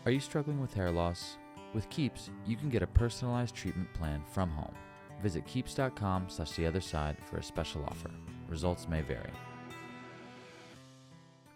Are you struggling with hair loss? With Keeps, you can get a personalized treatment plan from home. Visit keeps.com/theotherside for a special offer. Results may vary.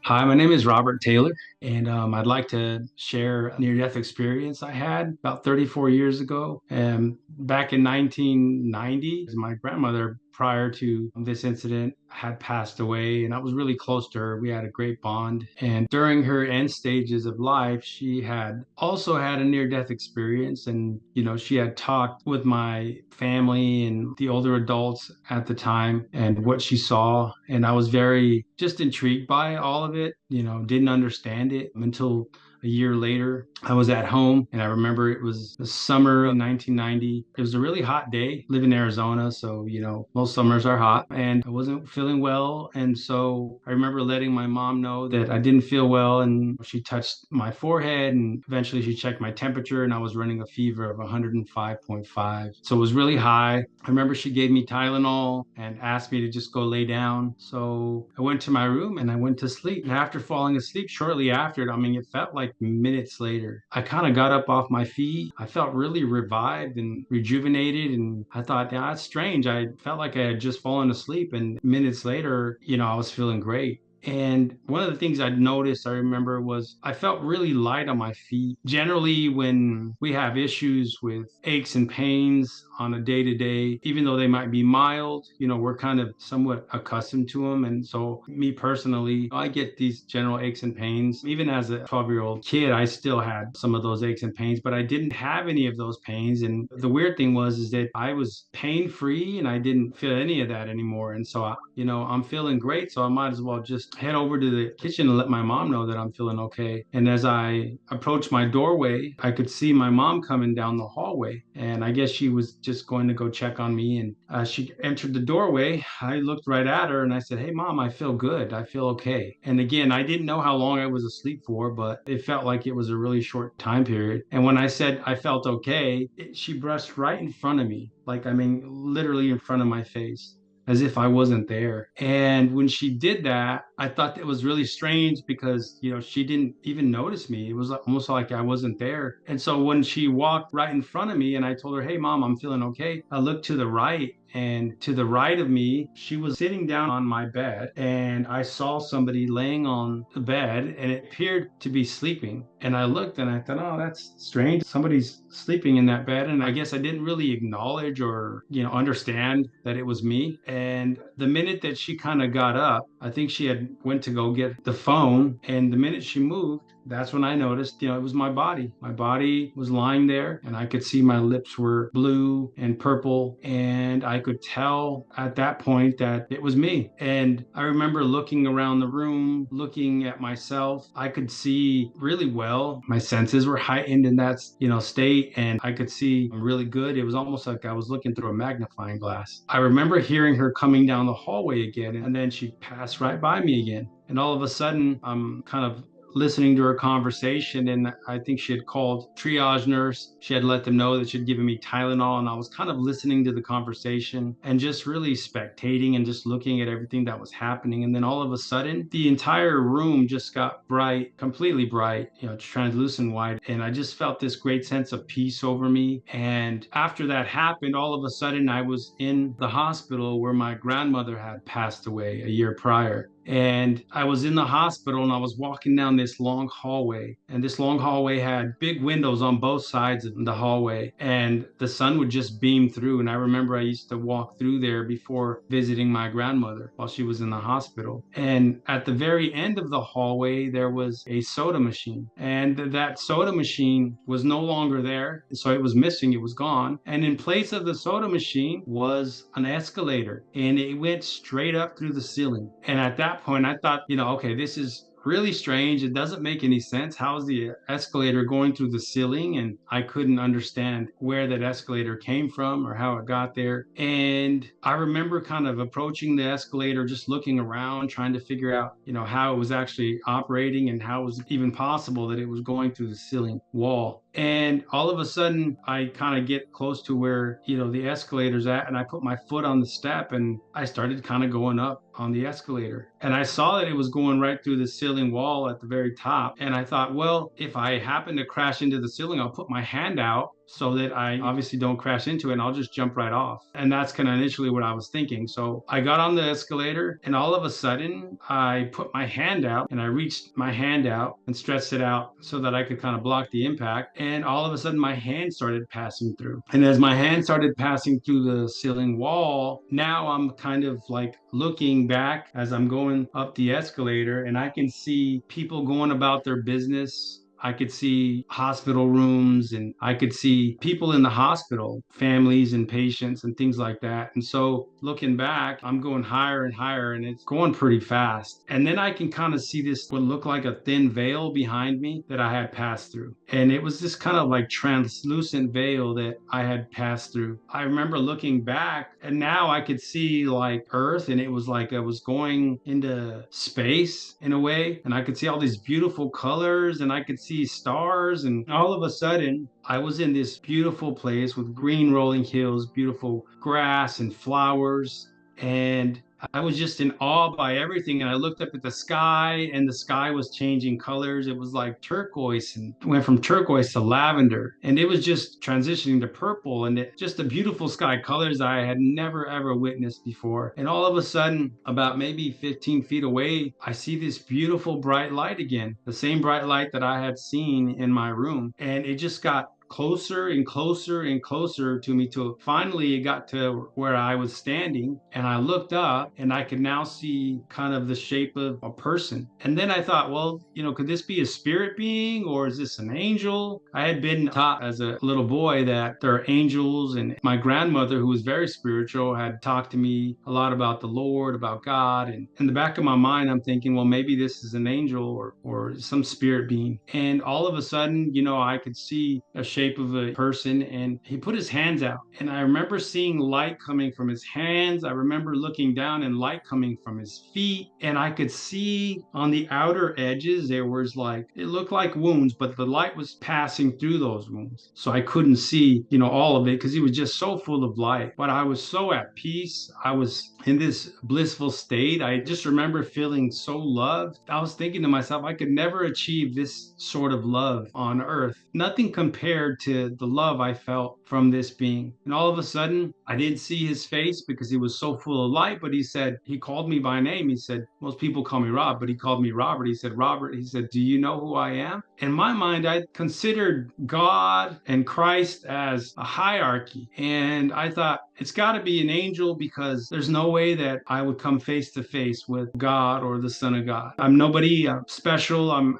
Hi, my name is Robert Taylor, and I'd like to share a near-death experience I had about 34 years ago. Back in 1990, my grandmother, prior to this incident, had passed away, and I was really close to her. We had a great bond. And during her end stages of life, she had also had a near-death experience. And, she had talked with my family and the older adults at the time and what she saw. And I was very just intrigued by all of it, didn't understand it until a year later. I was at home and I remember it was the summer of 1990. It was a really hot day. I live in Arizona, so most summers are hot, and I wasn't feeling well. And so I remember letting my mom know that I didn't feel well, and she touched my forehead and eventually she checked my temperature, and I was running a fever of 105.5. So it was really high. I remember she gave me Tylenol and asked me to just go lay down. So I went to my room and I went to sleep. And after falling asleep, shortly after, it felt like minutes later, I kind of got up off my feet. I felt really revived and rejuvenated. And I thought, yeah, that's strange. I felt like I had just fallen asleep. And minutes later, I was feeling great. And one of the things I'd noticed, I remember, was I felt really light on my feet. Generally, when we have issues with aches and pains on a day to day, even though they might be mild, we're kind of somewhat accustomed to them. And so, me personally, I get these general aches and pains. Even as a 12-year-old kid, I still had some of those aches and pains, but I didn't have any of those pains. And the weird thing is that I was pain free and I didn't feel any of that anymore. And so, I'm feeling great. So I might as well just head over to the kitchen and let my mom know that I'm feeling okay. And as I approached my doorway, I could see my mom coming down the hallway. And I guess she was just going to go check on me. And she entered the doorway. I looked right at her and I said, "Hey, Mom, I feel good. I feel okay." And again, I didn't know how long I was asleep for, but it felt like it was a really short time period. And when I said I felt okay, she brushed right in front of me, like, literally in front of my face, as if I wasn't there. And when she did that, I thought that was really strange because, she didn't even notice me. It was almost like I wasn't there. And so when she walked right in front of me and I told her, "Hey, Mom, I'm feeling okay," I looked to the right, and to the right of me, she was sitting down on my bed, and I saw somebody laying on the bed, and it appeared to be sleeping. And I looked and I thought, "Oh, that's strange. Somebody's sleeping in that bed." And I guess I didn't really acknowledge or, understand that it was me. And the minute that she kind of got up, I think she had went to go get the phone. And the minute she moved, that's when I noticed, it was my body. My body was lying there, and I could see my lips were blue and purple. And I could tell at that point that it was me. And I remember looking around the room, looking at myself. I could see really well. My senses were heightened in that, state, and I could see really good. It was almost like I was looking through a magnifying glass. I remember hearing her coming down the hallway again, and then she passed right by me again. And all of a sudden, I'm kind of listening to her conversation, and I think she had called triage nurse. She had let them know that she'd given me Tylenol, and I was kind of listening to the conversation and just really spectating and just looking at everything that was happening. And then all of a sudden, the entire room just got bright, completely bright, translucent white. And I just felt this great sense of peace over me. And after that happened, all of a sudden I was in the hospital where my grandmother had passed away a year prior. And I was in the hospital and I was walking down this long hallway. And this long hallway had big windows on both sides of the hallway. And the sun would just beam through. And I remember I used to walk through there before visiting my grandmother while she was in the hospital. And at the very end of the hallway, there was a soda machine. And that soda machine was no longer there. So it was missing, it was gone. And in place of the soda machine was an escalator. And it went straight up through the ceiling. And at that point, I thought, okay, this is really strange. It doesn't make any sense. How is the escalator going through the ceiling? And I couldn't understand where that escalator came from or how it got there. And I remember kind of approaching the escalator, just looking around, trying to figure out, how it was actually operating and how it was even possible that it was going through the ceiling wall. And all of a sudden, I kind of get close to where, the escalator's at, and I put my foot on the step and I started kind of going up on the escalator. And I saw that it was going right through the ceiling wall at the very top. And I thought, well, if I happen to crash into the ceiling, I'll put my hand out so that I obviously don't crash into it, and I'll just jump right off. And that's kind of initially what I was thinking. So I got on the escalator, and all of a sudden I put my hand out, and I reached my hand out and stretched it out so that I could kind of block the impact. And all of a sudden my hand started passing through. And as my hand started passing through the ceiling wall, now I'm kind of like looking back as I'm going up the escalator, and I can see people going about their business. I could see hospital rooms, and I could see people in the hospital, families and patients and things like that. And so looking back, I'm going higher and higher, and it's going pretty fast. And then I can kind of see this, what looked like a thin veil behind me that I had passed through. And it was this kind of like translucent veil that I had passed through. I remember looking back, and now I could see like Earth, and it was like I was going into space in a way. And I could see all these beautiful colors, and I could see stars. And all of a sudden, I was in this beautiful place with green rolling hills, beautiful grass and flowers. And I was just in awe by everything. And I looked up at the sky, and the sky was changing colors. It was like turquoise, and went from turquoise to lavender. And it was just transitioning to purple, and just the beautiful sky colors I had never, ever witnessed before. And all of a sudden, about maybe 15 feet away, I see this beautiful bright light again, the same bright light that I had seen in my room. And it just got closer and closer and closer to me, till finally it got to where I was standing, and I looked up, and I could now see kind of the shape of a person. And then I thought, well, could this be a spirit being, or is this an angel? I had been taught as a little boy that there are angels, and my grandmother, who was very spiritual, had talked to me a lot about the Lord, about God. And in the back of my mind, I'm thinking, well, maybe this is an angel, or some spirit being. And all of a sudden, I could see a shape of a person, and he put his hands out, and I remember seeing light coming from his hands. I remember looking down and light coming from his feet, and I could see on the outer edges there was like, it looked like wounds, but the light was passing through those wounds, so I couldn't see all of it, because he was just so full of light. But I was so at peace. I was in this blissful state. I just remember feeling so loved. I was thinking to myself, I could never achieve this sort of love on earth. Nothing compared to the love I felt from this being. And all of a sudden, I didn't see his face because he was so full of light, but he called me by name. He said, most people call me Rob, but he called me Robert. He said, Robert, he said, do you know who I am? In my mind, I considered God and Christ as a hierarchy. And I thought, it's got to be an angel, because there's no way that I would come face to face with God or the Son of God. I'm nobody. I'm special. I'm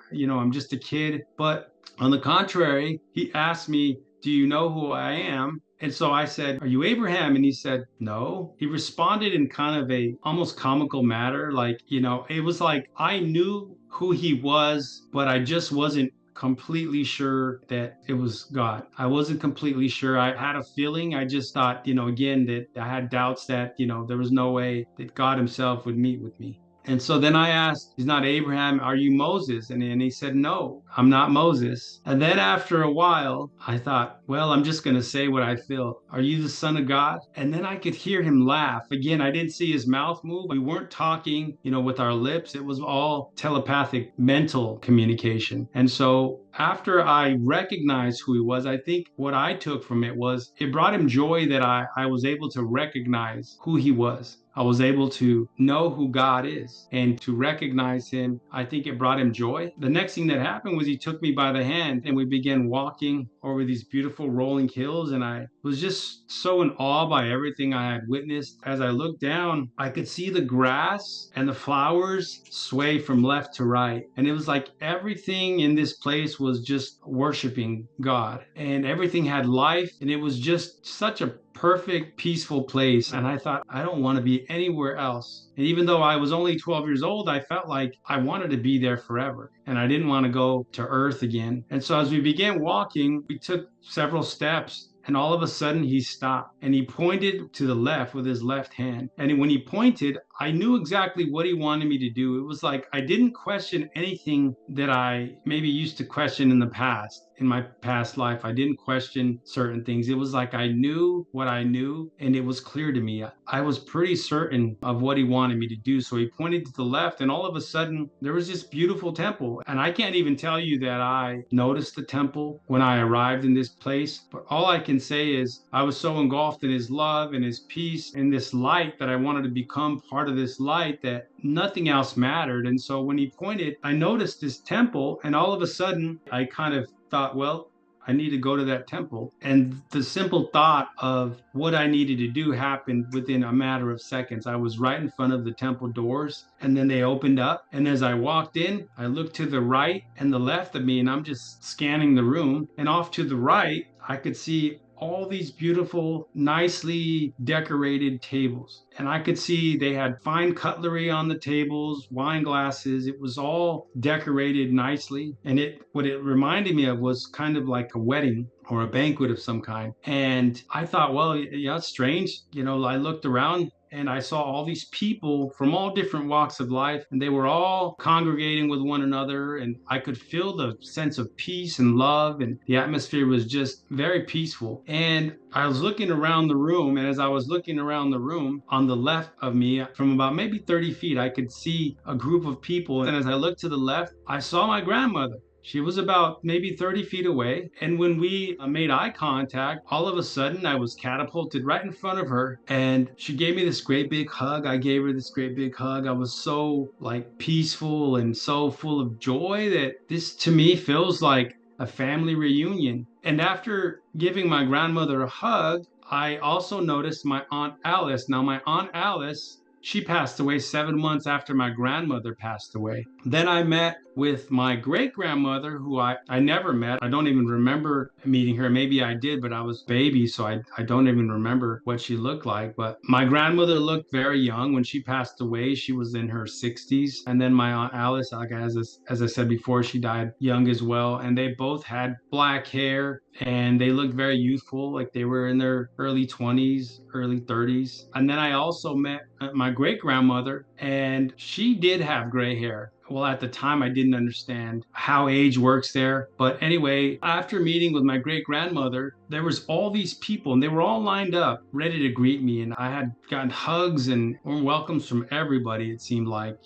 just a kid. But on the contrary, he asked me, do you know who I am? And so I said, are you Abraham? And he said, no. He responded in kind of a almost comical manner. Like, it was like I knew who he was, but I just wasn't completely sure that it was God. I wasn't completely sure. I had a feeling. I just thought, again, that I had doubts that, there was no way that God himself would meet with me. And so then I asked, he's not Abraham, are you Moses? And he said, no, I'm not Moses. And then after a while, I thought, well, I'm just going to say what I feel. Are you the Son of God? And then I could hear him laugh. Again, I didn't see his mouth move. We weren't talking, with our lips. It was all telepathic, mental communication. And so after I recognized who he was, I think what I took from it was it brought him joy that I was able to recognize who he was. I was able to know who God is and to recognize him. I think it brought him joy. The next thing that happened was he took me by the hand, and we began walking over these beautiful rolling hills. And I was just so in awe by everything I had witnessed. As I looked down, I could see the grass and the flowers sway from left to right. And it was like everything in this place was just worshiping God, and everything had life. And it was just such a perfect, peaceful place. And I thought, I don't want to be anywhere else. And even though I was only 12 years old, I felt like I wanted to be there forever, and I didn't want to go to earth again. And so as we began walking, we took several steps, and all of a sudden he stopped, and he pointed to the left with his left hand. And when he pointed, I knew exactly what he wanted me to do. It was like I didn't question anything that I maybe used to question in the past. In my past life, I didn't question certain things. It was like I knew what I knew, and it was clear to me. I was pretty certain of what he wanted me to do. So he pointed to the left, and all of a sudden, there was this beautiful temple. And I can't even tell you that I noticed the temple when I arrived in this place. But all I can say is I was so engulfed in his love and his peace and this light that I wanted to become part of this light, that nothing else mattered. And so when he pointed, I noticed this temple, and all of a sudden, I kind of thought, well, I need to go to that temple. And the simple thought of what I needed to do happened within a matter of seconds. I was right in front of the temple doors, and then they opened up. And as I walked in, I looked to the right and the left of me, and I'm just scanning the room. And off to the right, I could see all these beautiful, nicely decorated tables. And I could see they had fine cutlery on the tables, wine glasses. It was all decorated nicely. And what it reminded me of was kind of like a wedding or a banquet of some kind. And I thought, well, yeah, it's strange. I looked around and I saw all these people from all different walks of life, and they were all congregating with one another. And I could feel the sense of peace and love, and the atmosphere was just very peaceful. And I was looking around the room, and as I was looking around the room, on the left of me, from about maybe 30 feet, I could see a group of people. And as I looked to the left, I saw my grandmother. She was about maybe 30 feet away. And when we made eye contact, all of a sudden I was catapulted right in front of her. And she gave me this great big hug. I gave her this great big hug. I was so like peaceful and so full of joy that this to me feels like a family reunion. And after giving my grandmother a hug, I also noticed my Aunt Alice. Now, my Aunt Alice, she passed away 7 months after my grandmother passed away. Then I met with my great grandmother, who I never met. I don't even remember meeting her. Maybe I did, but I was a baby, so I don't even remember what she looked like. But my grandmother looked very young. When she passed away, she was in her 60s. And then my Aunt Alice, like as I said before, she died young as well. And they both had black hair, and they looked very youthful, like they were in their early 20s, early 30s. And then I also met my great grandmother, and she did have gray hair. Well, at the time, I didn't understand how age works there. But anyway, after meeting with my great grandmother, there was all these people, and they were all lined up, ready to greet me. And I had gotten hugs and warm welcomes from everybody, it seemed like.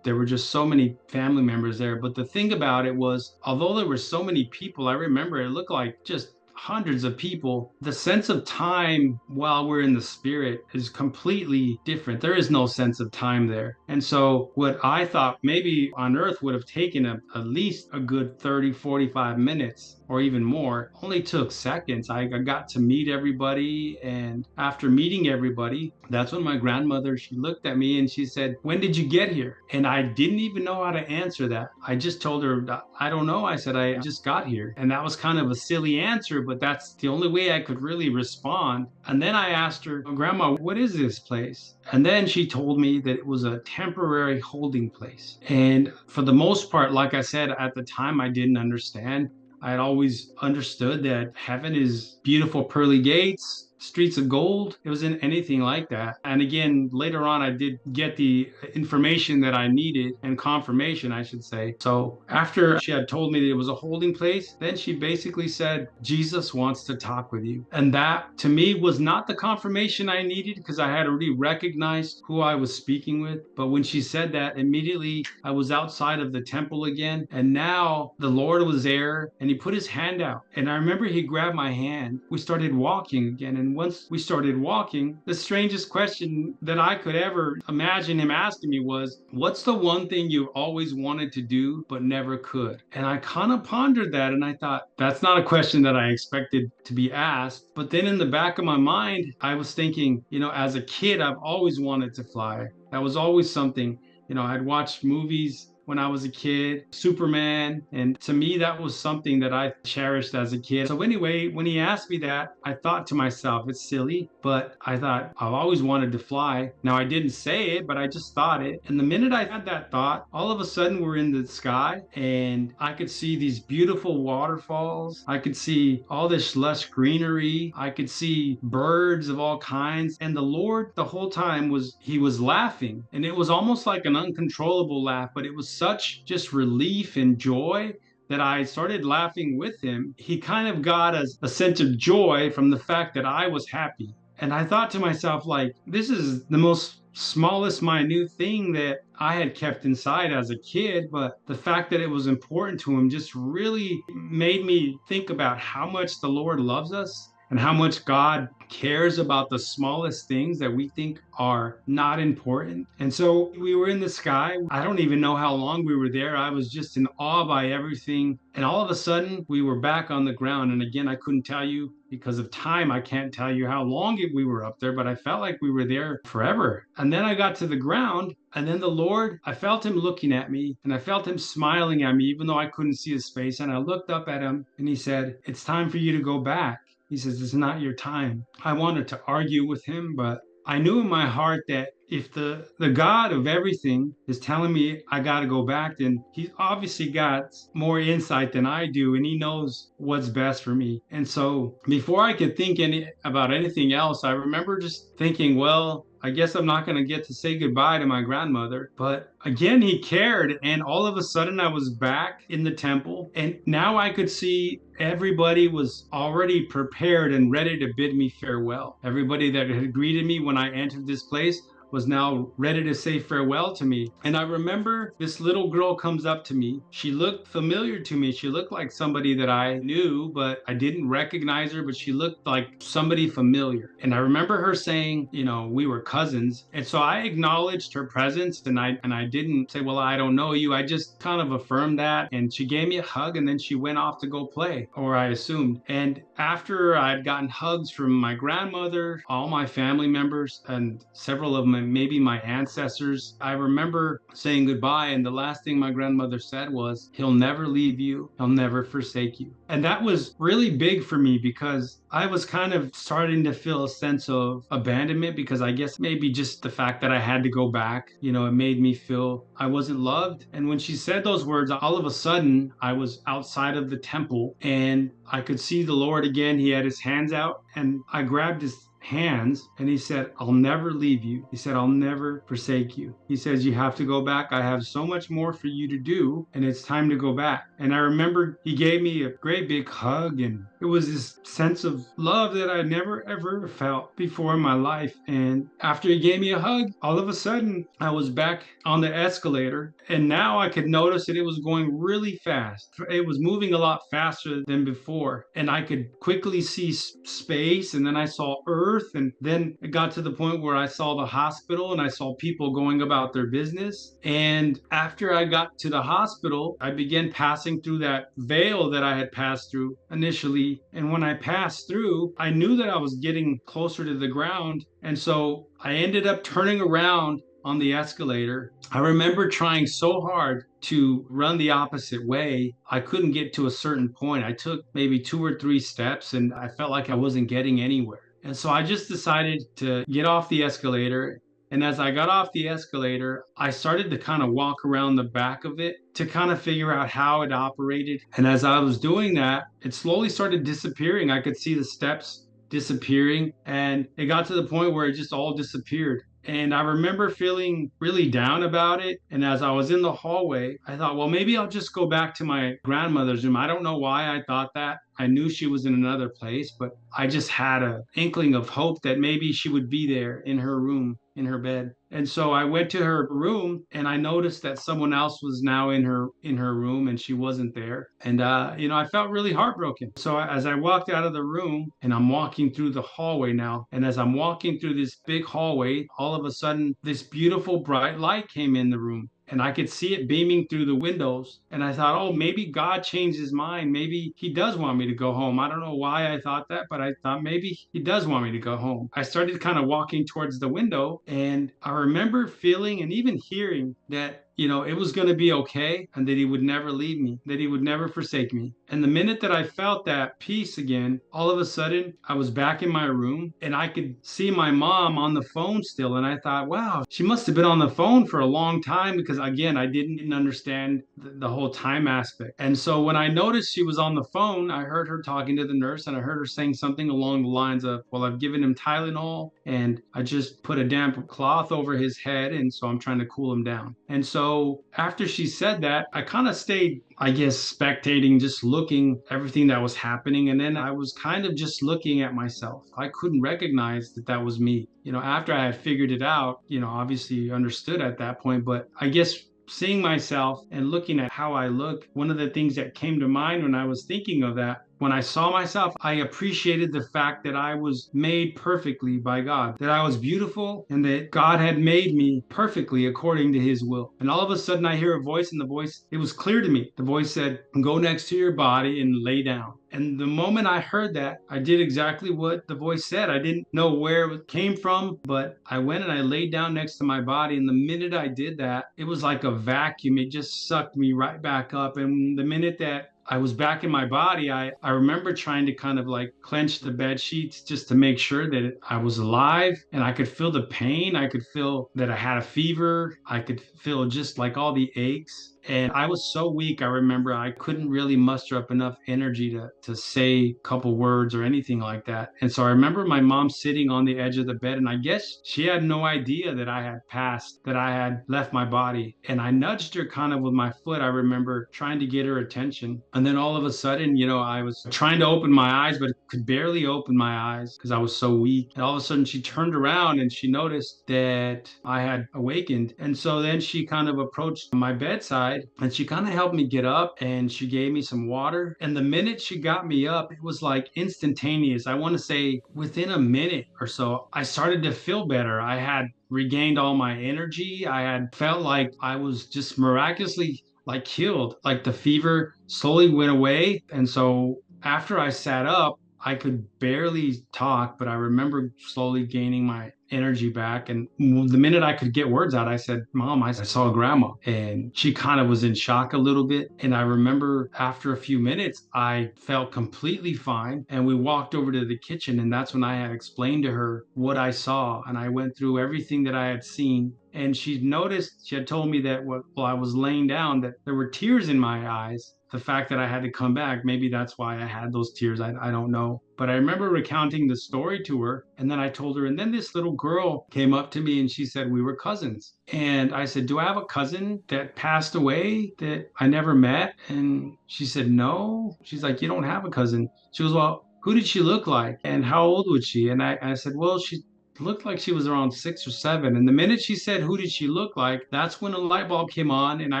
There were just so many family members there. But the thing about it was, although there were so many people, I remember it looked like just hundreds of people. The sense of time while we're in the spirit is completely different. There is no sense of time there. And so what I thought maybe on earth would have taken at least a good 30, 45 minutes or even more, only took seconds. I got to meet everybody. And after meeting everybody, that's when my grandmother, she looked at me and she said, "When did you get here?" And I didn't even know how to answer that. I just told her, "I don't know." I said, "I just got here." And that was kind of a silly answer, but that's the only way I could really respond. And then I asked her, "Grandma, what is this place?" And then she told me that it was a temporary holding place. And for the most part, like I said, at the time, I didn't understand. I had always understood that heaven is beautiful pearly gates, streets of gold. It wasn't anything like that. And again, later on, I did get the information that I needed, and confirmation, I should say. So after she had told me that it was a holding place, then she basically said, "Jesus wants to talk with you." And that to me was not the confirmation I needed, because I had already recognized who I was speaking with. But when she said that, immediately I was outside of the temple again. And now the Lord was there, and he put his hand out. And I remember he grabbed my hand. We started walking again. And once we started walking, the strangest question that I could ever imagine him asking me was, "What's the one thing you've always wanted to do but never could?" And I kind of pondered that, and I thought, that's not a question that I expected to be asked. But then in the back of my mind, I was thinking, as a kid, I've always wanted to fly. That was always something. I'd watched movies when I was a kid, Superman. And to me, that was something that I cherished as a kid. So anyway, when he asked me that, I thought to myself, it's silly, but I thought I've always wanted to fly. Now, I didn't say it, but I just thought it. And the minute I had that thought, all of a sudden we're in the sky and I could see these beautiful waterfalls. I could see all this lush greenery. I could see birds of all kinds. And the Lord, the whole time, he was laughing. And it was almost like an uncontrollable laugh, but it was such just relief and joy that I started laughing with him. He kind of got a sense of joy from the fact that I was happy. And I thought to myself, like, this is the most smallest, minute thing that I had kept inside as a kid, but the fact that it was important to him just really made me think about how much the Lord loves us and how much God cares about the smallest things that we think are not important. And so we were in the sky. I don't even know how long we were there. I was just in awe by everything. And all of a sudden, we were back on the ground. And again, I couldn't tell you because of time. I can't tell you how long we were up there, but I felt like we were there forever. And then I got to the ground. And then the Lord, I felt him looking at me and I felt him smiling at me, even though I couldn't see his face. And I looked up at him and he said, it's time for you to go back. He says, it's not your time. I wanted to argue with him, but I knew in my heart that if the God of everything is telling me I got to go back, then he's obviously got more insight than I do, and he knows what's best for me. And so before I could think about anything else, I remember just thinking, well, I guess I'm not going to get to say goodbye to my grandmother. But again, he cared. And all of a sudden, I was back in the temple. And now I could see everybody was already prepared and ready to bid me farewell. Everybody that had greeted me when I entered this place was now ready to say farewell to me. And I remember this little girl comes up to me. She looked familiar to me. She looked like somebody that I knew, but I didn't recognize her, but she looked like somebody familiar. And I remember her saying, we were cousins. And so I acknowledged her presence and I didn't say, well, I don't know you. I just kind of affirmed that. And she gave me a hug and then she went off to go play, or I assumed. And after I'd gotten hugs from my grandmother, all my family members, and several of them, maybe my ancestors, I remember saying goodbye. And the last thing my grandmother said was, he'll never leave you. He'll never forsake you. And that was really big for me because I was kind of starting to feel a sense of abandonment because I guess maybe just the fact that I had to go back, it made me feel I wasn't loved. And when she said those words, all of a sudden I was outside of the temple and I could see the Lord again. He had his hands out and I grabbed his hands and he said, I'll never leave you. He said, I'll never forsake you. He says, you have to go back. I have so much more for you to do and it's time to go back. And I remember he gave me a great big hug and it was this sense of love that I never ever felt before in my life. And after he gave me a hug, all of a sudden I was back on the escalator and now I could notice that it was going really fast. It was moving a lot faster than before and I could quickly see space and then I saw earth. And then it got to the point where I saw the hospital and I saw people going about their business. And after I got to the hospital, I began passing through that veil that I had passed through initially. And when I passed through, I knew that I was getting closer to the ground. And so I ended up turning around on the escalator. I remember trying so hard to run the opposite way. I couldn't get to a certain point. I took maybe 2 or 3 steps and I felt like I wasn't getting anywhere. And so I just decided to get off the escalator. And as I got off the escalator, I started to kind of walk around the back of it to kind of figure out how it operated. And as I was doing that, it slowly started disappearing. I could see the steps disappearing and it got to the point where it just all disappeared. And I remember feeling really down about it. And as I was in the hallway, I thought, well, maybe I'll just go back to my grandmother's room. I don't know why I thought that. I knew she was in another place, but I just had an inkling of hope that maybe she would be there in her room, in her bed. And so I went to her room and I noticed that someone else was now in her room and she wasn't there. And I felt really heartbroken. So as I walked out of the room and I'm walking through the hallway now, and as I'm walking through this big hallway, all of a sudden this beautiful bright light came in the room. And I could see it beaming through the windows. And I thought, oh, maybe God changed his mind. Maybe he does want me to go home. I don't know why I thought that, but I thought maybe he does want me to go home. I started kind of walking towards the window and I remember feeling and even hearing that it was going to be okay and that he would never leave me, that he would never forsake me. And the minute that I felt that peace again, all of a sudden I was back in my room and I could see my mom on the phone still. And I thought, wow, she must have been on the phone for a long time because, again, I didn't understand the whole time aspect. And so when I noticed she was on the phone, I heard her talking to the nurse and I heard her saying something along the lines of, well, I've given him Tylenol and I just put a damp cloth over his head. And so I'm trying to cool him down. And so after she said that, I kind of stayed, I guess, spectating, just looking everything that was happening. And then I was kind of just looking at myself. I couldn't recognize that that was me. After I had figured it out, obviously understood at that point, but I guess seeing myself and looking at how I look, one of the things that came to mind when I was thinking of that, when I saw myself, I appreciated the fact that I was made perfectly by God, that I was beautiful and that God had made me perfectly according to his will. And all of a sudden I hear a voice, and the voice, it was clear to me. The voice said, go next to your body and lay down. And the moment I heard that, I did exactly what the voice said. I didn't know where it came from, but I went and I laid down next to my body. And the minute I did that, it was like a vacuum. It just sucked me right back up. And the minute that I was back in my body, I remember trying to kind of like clench the bed sheets just to make sure that I was alive, and I could feel the pain. I could feel that I had a fever. I could feel just like all the aches. And I was so weak. I remember I couldn't really muster up enough energy to say a couple words or anything like that. And so I remember my mom sitting on the edge of the bed, and I guess she had no idea that I had passed, that I had left my body. And I nudged her kind of with my foot. I remember trying to get her attention. And then all of a sudden, I was trying to open my eyes, but could barely open my eyes because I was so weak. And all of a sudden she turned around and she noticed that I had awakened. And so then she kind of approached my bedside and she kind of helped me get up and she gave me some water. And the minute she got me up, it was like instantaneous. I want to say within a minute or so, I started to feel better. I had regained all my energy. I had felt like I was just miraculously like healed, like the fever slowly went away. And so after I sat up, I could barely talk, but I remember slowly gaining my energy back. And the minute I could get words out, I said, Mom, I saw grandma. And she kind of was in shock a little bit. And I remember after a few minutes, I felt completely fine. And we walked over to the kitchen. And that's when I had explained to her what I saw. And I went through everything that I had seen. And she noticed, she had told me that while I was laying down, that there were tears in my eyes. The fact that I had to come back, maybe that's why I had those tears. I don't know. But I remember recounting the story to her. And then I told her, and then this little girl came up to me and she said, we were cousins. And I said, do I have a cousin that passed away that I never met? And she said, no. She's like, you don't have a cousin. She goes, well, who did she look like? And how old was she? And I said, well, she looked like she was around 6 or 7. And the minute she said, who did she look like? That's when a light bulb came on. And I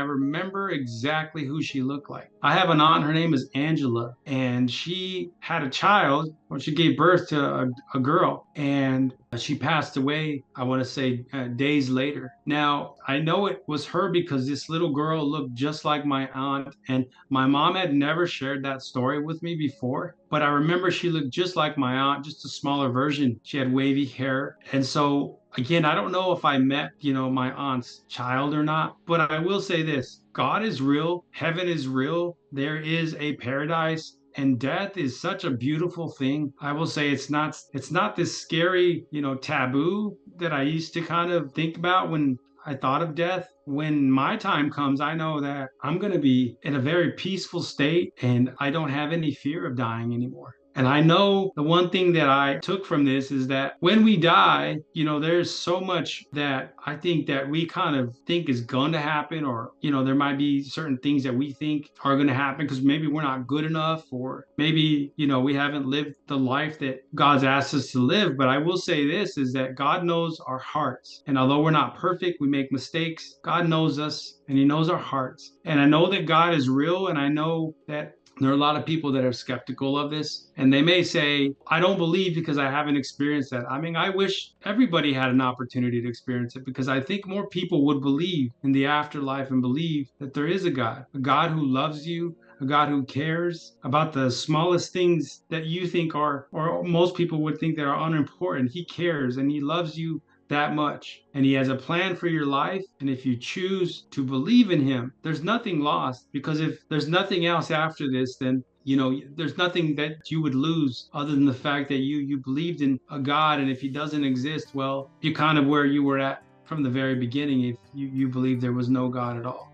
remember exactly who she looked like. I have an aunt, her name is Angela, and she had a child, or she gave birth to a girl, and she passed away, I want to say days later. Now, I know it was her because this little girl looked just like my aunt, and my mom had never shared that story with me before. But I remember she looked just like my aunt, just a smaller version. She had wavy hair. And so, again, I don't know if I met, my aunt's child or not, but I will say this: God is real, heaven is real, there is a paradise, and death is such a beautiful thing. I will say it's not this scary, taboo that I used to kind of think about when I thought of death. When my time comes, I know that I'm going to be in a very peaceful state and I don't have any fear of dying anymore. And I know the one thing that I took from this is that when we die, there's so much that I think that we kind of think is going to happen, or, there might be certain things that we think are going to happen because maybe we're not good enough, or maybe, we haven't lived the life that God's asked us to live. But I will say this is that God knows our hearts. And although we're not perfect, we make mistakes, God knows us and he knows our hearts. And I know that God is real. And I know that there are a lot of people that are skeptical of this, and they may say, I don't believe because I haven't experienced that. I mean, I wish everybody had an opportunity to experience it, because I think more people would believe in the afterlife and believe that there is a God who loves you, a God who cares about the smallest things that you think are, or most people would think that are unimportant. He cares and he loves you that much. And he has a plan for your life. And if you choose to believe in him, there's nothing lost, because if there's nothing else after this, then there's nothing that you would lose other than the fact that you believed in a God. And if he doesn't exist, well, you're kind of where you were at from the very beginning if you believe there was no God at all.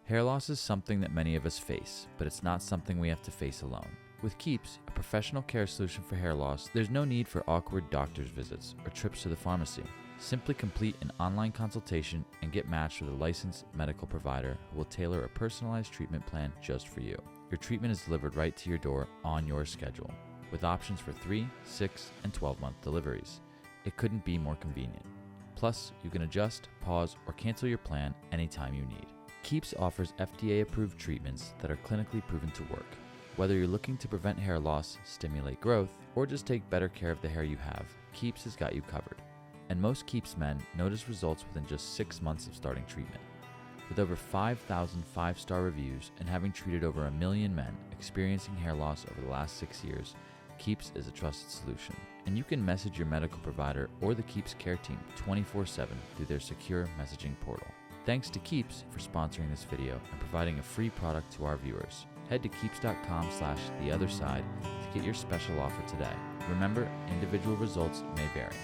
Hair loss is something that many of us face, but it's not something we have to face alone. With Keeps, a professional care solution for hair loss, there's no need for awkward doctor's visits or trips to the pharmacy. Simply complete an online consultation and get matched with a licensed medical provider who will tailor a personalized treatment plan just for you. Your treatment is delivered right to your door on your schedule, with options for 3, 6, and 12-month deliveries. It couldn't be more convenient. Plus, you can adjust, pause, or cancel your plan anytime you need. Keeps offers FDA-approved treatments that are clinically proven to work. Whether you're looking to prevent hair loss, stimulate growth, or just take better care of the hair you have, Keeps has got you covered. And most Keeps men notice results within just 6 months of starting treatment. With over 5,000 5-star reviews and having treated over 1 million men experiencing hair loss over the last 6 years, Keeps is a trusted solution. And you can message your medical provider or the Keeps care team 24/7 through their secure messaging portal. Thanks to Keeps for sponsoring this video and providing a free product to our viewers. Head to keeps.com/theotherside to get your special offer today. Remember, individual results may vary.